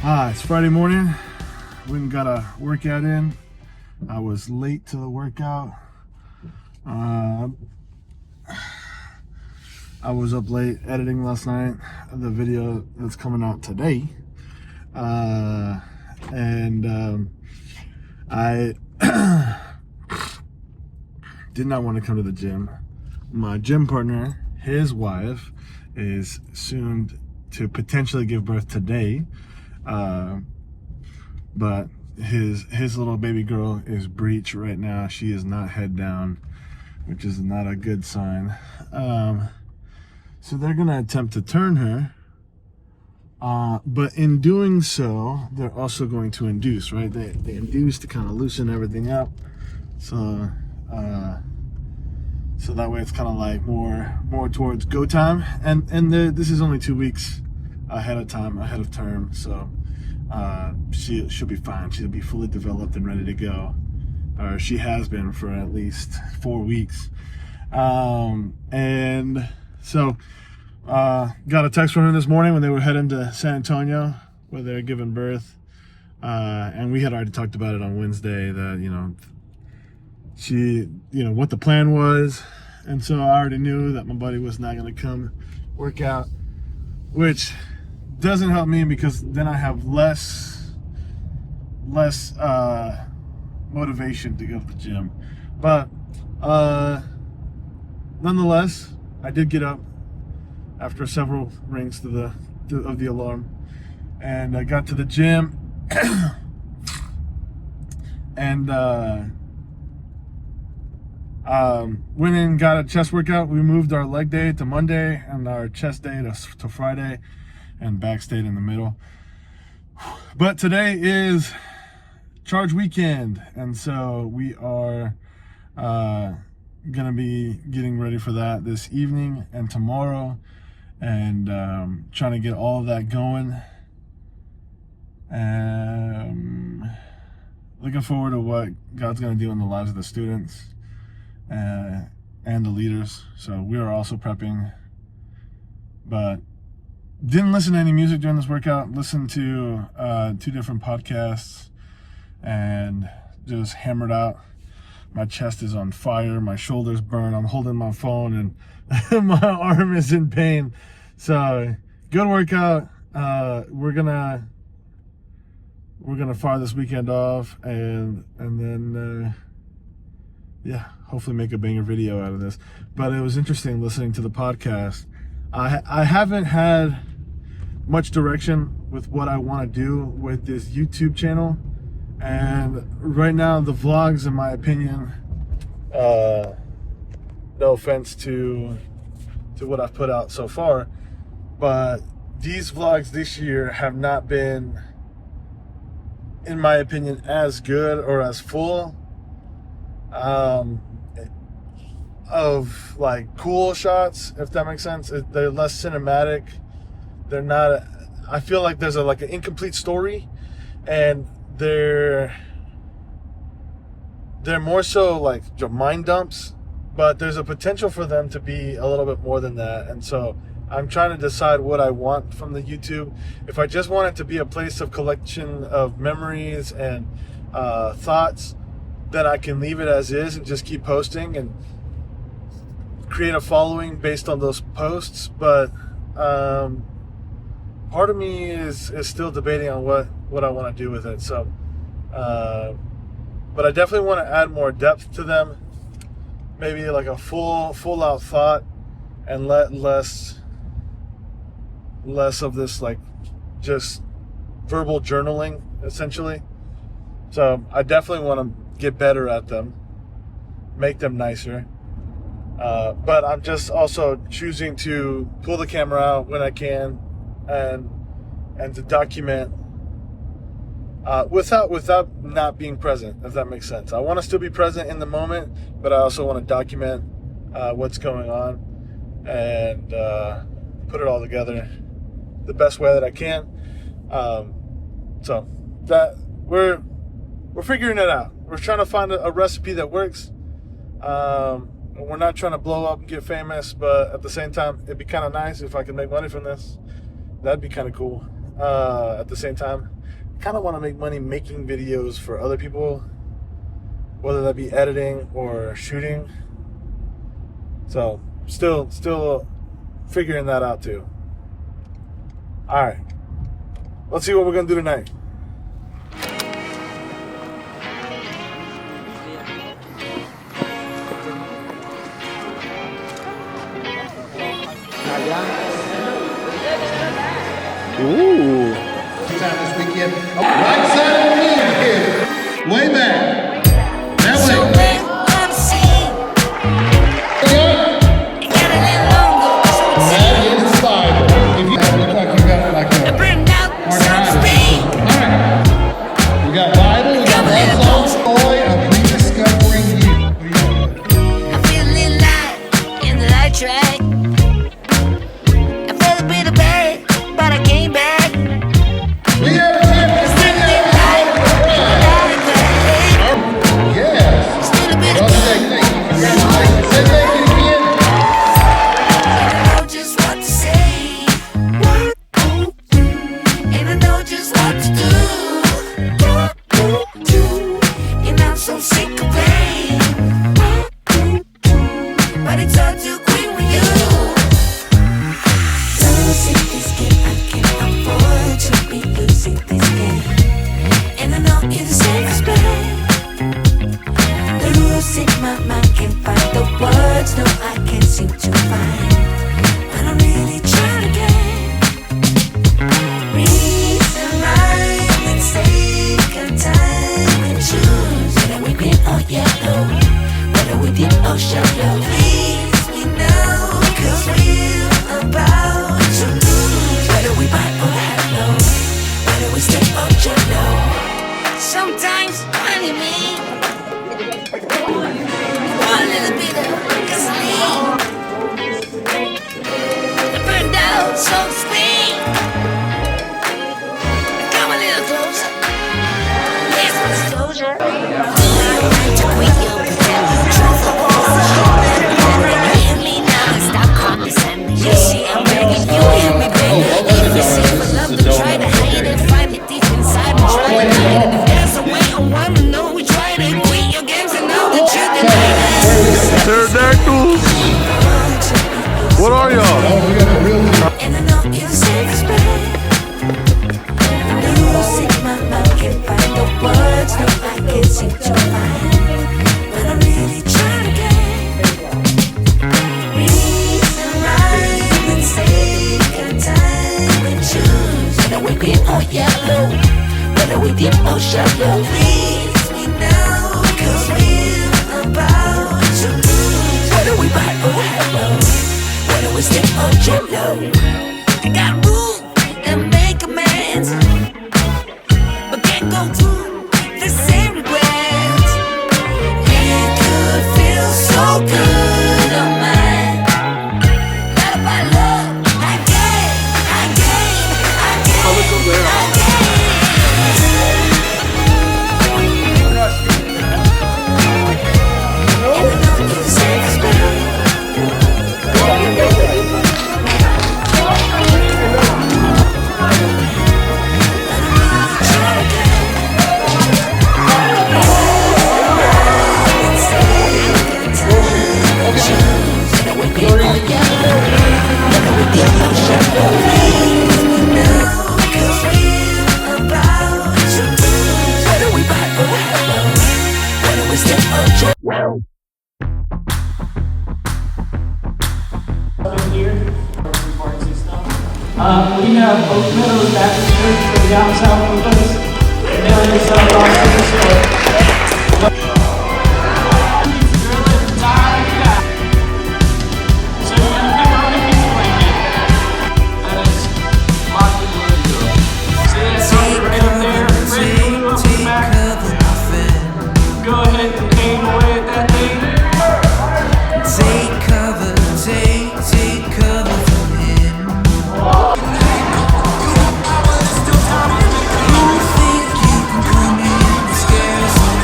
It's Friday morning. Went and got a workout in. I was late to the workout. I was up late editing last night the video that's coming out today. I did not want to come to the gym. My gym partner, his wife, is soon to potentially give birth today. But his little baby girl is breech right now. She is not head down, which is not a good sign. So they're gonna attempt to turn her, but in doing so, they're also going to induce, right? They induce to kind of loosen everything up. So that way it's kind of like more towards go time. And this is only 2 weeks ahead of term. So she'll be fine. She'll be fully developed and ready to go. Or she has been for at least 4 weeks. And so got a text from her this morning when they were heading to San Antonio where they're giving birth. And we had already talked about it on Wednesday that, what the plan was. And so I already knew that my buddy was not going to come work out, which doesn't help me because then I have less motivation to go to the gym. But nonetheless, I did get up after several rings of the alarm, and I got to the gym and went in and got a chest workout. We moved our leg day to Monday and our chest day to Friday, and back stayed in the middle. But today is charge weekend, and so we are gonna be getting ready for that this evening and tomorrow, and trying to get all of that going. Looking forward to what God's gonna do in the lives of the students and the leaders. So we are also prepping, but didn't listen to any music during this workout. Listened to 2 different podcasts and just hammered out. My chest is on fire, my shoulders burn, I'm holding my phone, and my arm is in pain. So good workout. We're gonna fire this weekend off, and then hopefully make a banger video out of this. But it was interesting listening to the podcast. I haven't had much direction with what I want to do with this YouTube channel, and right now the vlogs, in my opinion, no offense to what I've put out so far, but these vlogs this year have not been, in my opinion, as good or as full of like cool shots, if that makes sense. They're less cinematic. They're not. I feel like there's an incomplete story, and they're more so like mind dumps. But there's a potential for them to be a little bit more than that, and so I'm trying to decide what I want from the YouTube. If I just want it to be a place of collection of memories and thoughts, then I can leave it as is and just keep posting and create a following based on those posts. But part of me is still debating on what I want to do with it. So, but I definitely want to add more depth to them. Maybe like a full out thought, and let less of this like just verbal journaling, essentially. So I definitely want to get better at them, make them nicer. But I'm just also choosing to pull the camera out when I can, and to document without not being present, if that makes sense. I want to still be present in the moment, but I also want to document what's going on and put it all together the best way that I can. So that we're figuring it out. We're trying to find a recipe that works. We're not trying to blow up and get famous, but at the same time, it'd be kind of nice if I could make money from this. That'd be kind of cool. at the same time. I kind of want to make money making videos for other people, whether that be editing or shooting. So still figuring that out too. All right, let's see what we're gonna do tonight. Ooh. Time this weekend. Right side of the field here. Way back. That way. That is the Bible. If you look like you got like a arthritis. Alright. We got Bible, we got that song, boy of rediscovering you. I feel a little light in the light track. I felt a bit of bad, but I came back. We have a chance to sing that song. Yes. Still a bit of Well, say thank you. Congratulations. Say thank you again. and I know just what to say. And I know just what to do. And I'm so sick of pain. But it's all too quick with you. Losing this game, I can't afford to be losing this game. And I know you're the safest bet. The rules in my mind can't find the words, no, I can't seem to find. But I'm really trying again. Reason, rhyme, and take our time and choose whether we green or yellow, whether we deep or shallow. Please, we know, 'cause we're about to lose. Whether we buy or hello, whether we stay or jello. Sometimes, funny me, a little bit of gasoline. I burned out, so to speak. Come a little closer. Here's my disclosure. To quit your pretend. Truth or bullshit. Hit me now and stop condescending. You see, I'm begging you, hear me begging. If you see for love, to try to hide it. Find it deep inside and try to hide it. If there's a way I wanna know, we try to quit your games and know that you deny it. Pterodactyls. What are y'all? Oh, we got the real And I know you're the safest bet. The rules in my mind can't find the words, no, I can't seem to find. But I'm really trying again. Reason, rhyme, and take our time and choose whether we green or yellow, whether we deep or shallow. Please, we know, 'cause we're about to lose. Whether we buy or hello, whether we stay or jello. I got room and make amends, but can't go through the same regrets. It could feel so good on mine. Not about love, I gave. And I know you're the safest bet. We have Oak Meadows Baptist Church from down south with us. They're in the South Austin store. So you're gonna pick up a pizza blanket. That is lots of good to go. See that sign right up there? Red blue up the back. Go ahead and aim away at that thing. Take cover from him. You think you can come in and scare us all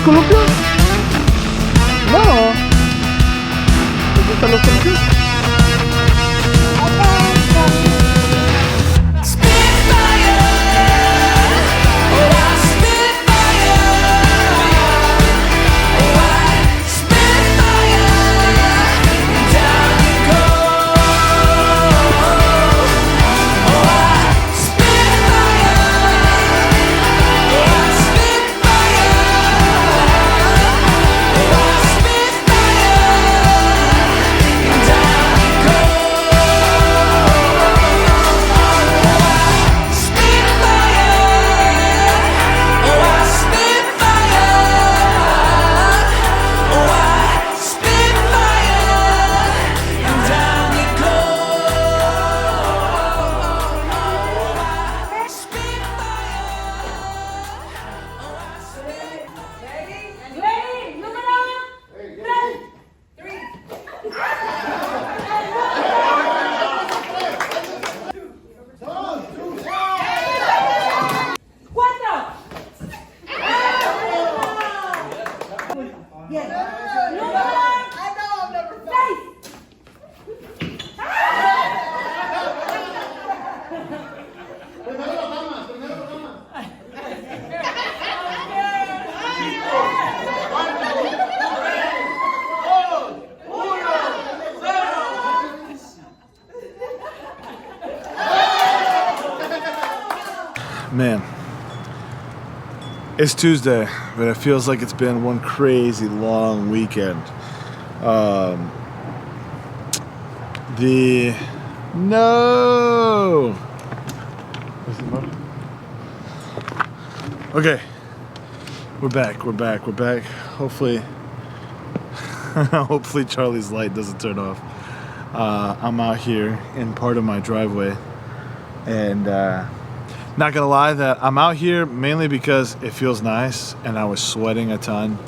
columpios? No. ¿Te gustan los columpios? Man, it's Tuesday, but it feels like it's been one crazy long weekend. No. Okay, we're back. Hopefully, hopefully Charlie's light doesn't turn off. I'm out here in part of my driveway, and not gonna lie that I'm out here mainly because it feels nice and I was sweating a ton,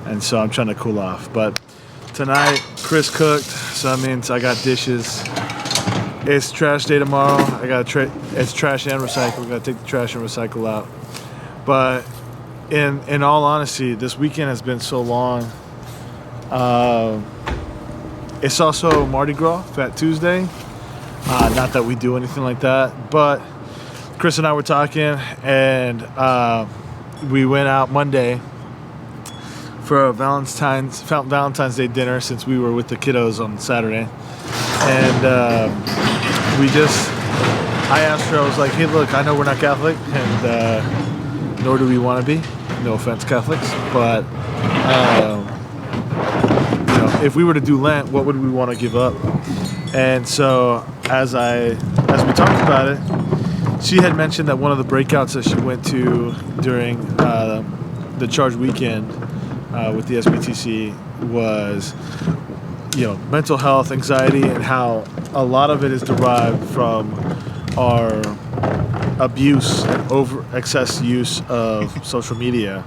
and so I'm trying to cool off. But tonight Chris cooked, so that means I got dishes. It's trash day tomorrow. It's trash and recycle. We gotta take the trash and recycle out. But in all honesty, this weekend has been so long. It's also Mardi Gras, Fat Tuesday. Not that we do anything like that, but Chris and I were talking, and we went out Monday for a Valentine's Day dinner, since we were with the kiddos on Saturday. And I asked her, I was like, hey, look, I know we're not Catholic, and nor do we want to be. No offense, Catholics, but if we were to do Lent, what would we want to give up? And so as we talked about it, she had mentioned that one of the breakouts that she went to during the Charge weekend with the SBTC was, mental health, anxiety, and how a lot of it is derived from our abuse and excess use of social media,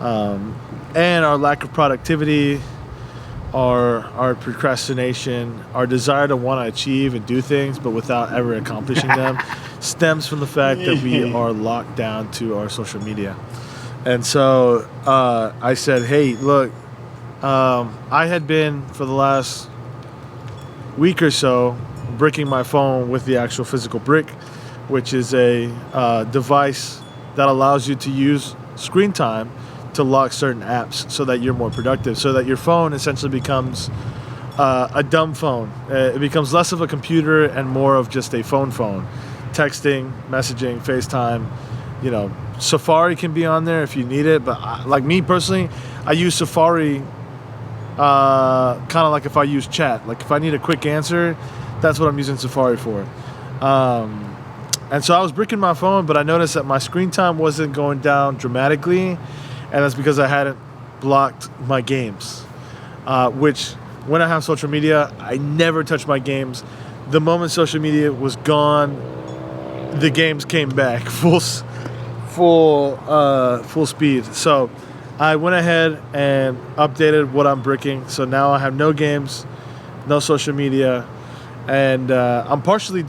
and our lack of productivity, our procrastination, our desire to want to achieve and do things but without ever accomplishing them stems from the fact that we are locked down to our social media. And so I said, hey, look, I had been for the last week or so bricking my phone with the actual physical brick, which is a device that allows you to use screen time to lock certain apps so that you're more productive, so that your phone essentially becomes a dumb phone. It becomes less of a computer and more of just a phone. Texting, messaging, FaceTime, Safari can be on there if you need it, but like me personally, I use Safari kind of like if I use chat. Like if I need a quick answer, that's what I'm using Safari for. And so I was bricking my phone, but I noticed that my screen time wasn't going down dramatically, and that's because I hadn't blocked my games, which when I have social media, I never touch my games. The moment social media was gone, the games came back full speed. So I went ahead and updated what I'm bricking. So now I have no games, no social media, and I'm partially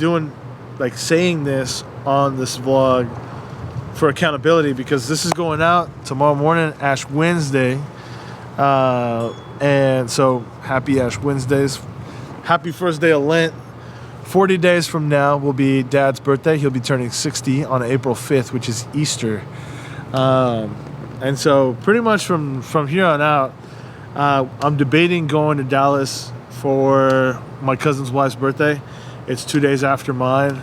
saying this on this vlog for accountability, because this is going out tomorrow morning, Ash Wednesday. And so happy Ash Wednesdays. Happy first day of Lent. 40 days from now will be Dad's birthday. He'll be turning 60 on April 5th, which is Easter. And so pretty much from here on out, I'm debating going to Dallas for my cousin's wife's birthday. It's 2 days after mine.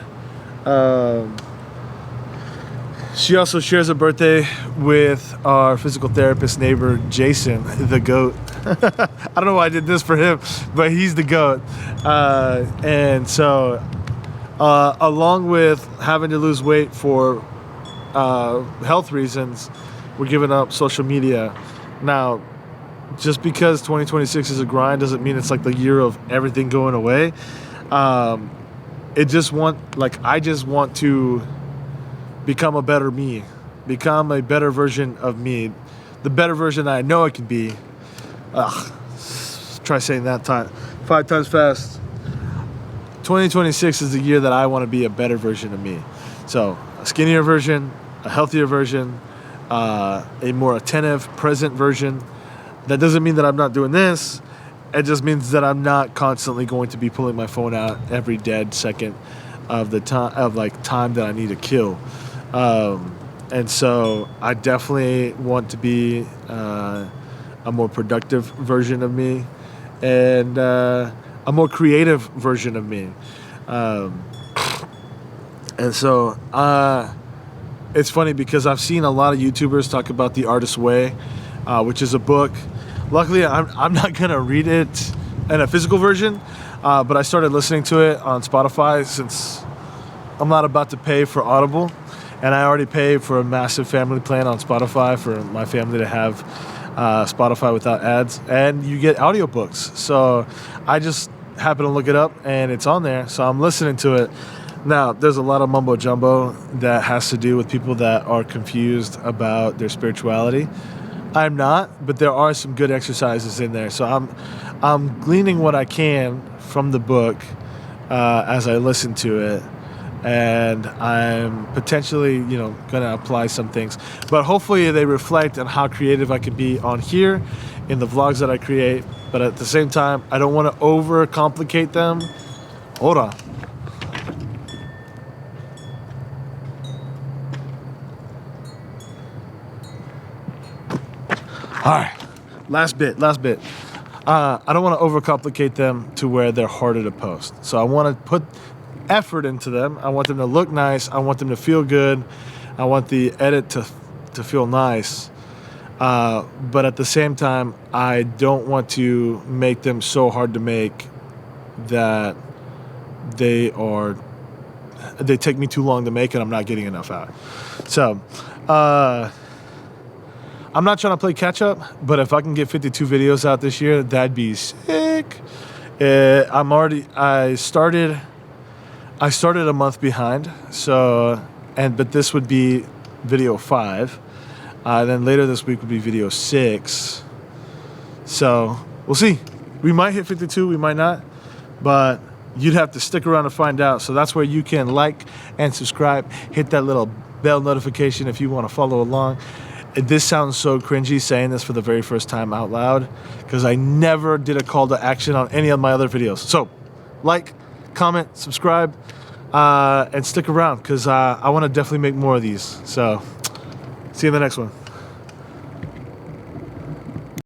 She also shares a birthday with our physical therapist neighbor, Jason, the GOAT. I don't know why I did this for him, but he's the GOAT. And so, along with having to lose weight for health reasons, we're giving up social media. Now, just because 2026 is a grind doesn't mean it's like the year of everything going away. I just want to become a better me, become a better version of me, the better version that I know I can be. Try saying that 5 times fast. 2026 is the year that I want to be a better version of me. So a skinnier version, a healthier version, a more attentive, present version. That doesn't mean that I'm not doing this. It just means that I'm not constantly going to be pulling my phone out every dead second of the time that I need to kill. And so I definitely want to be a more productive version of me, and a more creative version of me. And so it's funny because I've seen a lot of YouTubers talk about The Artist's Way, which is a book. Luckily, I'm not going to read it in a physical version, but I started listening to it on Spotify since I'm not about to pay for Audible. And I already pay for a massive family plan on Spotify for my family to have Spotify without ads. And you get audiobooks. So I just happen to look it up and it's on there. So I'm listening to it. Now, there's a lot of mumbo jumbo that has to do with people that are confused about their spirituality. I'm not, but there are some good exercises in there. So I'm gleaning what I can from the book as I listen to it. And I'm potentially, going to apply some things. But hopefully they reflect on how creative I can be on here in the vlogs that I create. But at the same time, I don't want to overcomplicate them. Hold on. All right, last bit. I don't want to overcomplicate them to where they're harder to post. So I want to put effort into them. I want them to look nice. I want them to feel good. I want the edit to feel nice. But at the same time, I don't want to make them so hard to make that they take me too long to make and I'm not getting enough out. So, I'm not trying to play catch up, but if I can get 52 videos out this year, that'd be sick. I started a month behind, but this would be video 5. Then later this week would be video 6. So we'll see. We might hit 52, we might not, but you'd have to stick around to find out. So that's where you can like and subscribe, hit that little bell notification if you want to follow along. This sounds so cringy saying this for the very first time out loud because I never did a call to action on any of my other videos. So like, comment, subscribe, and stick around because I want to definitely make more of these. So see you in the next one.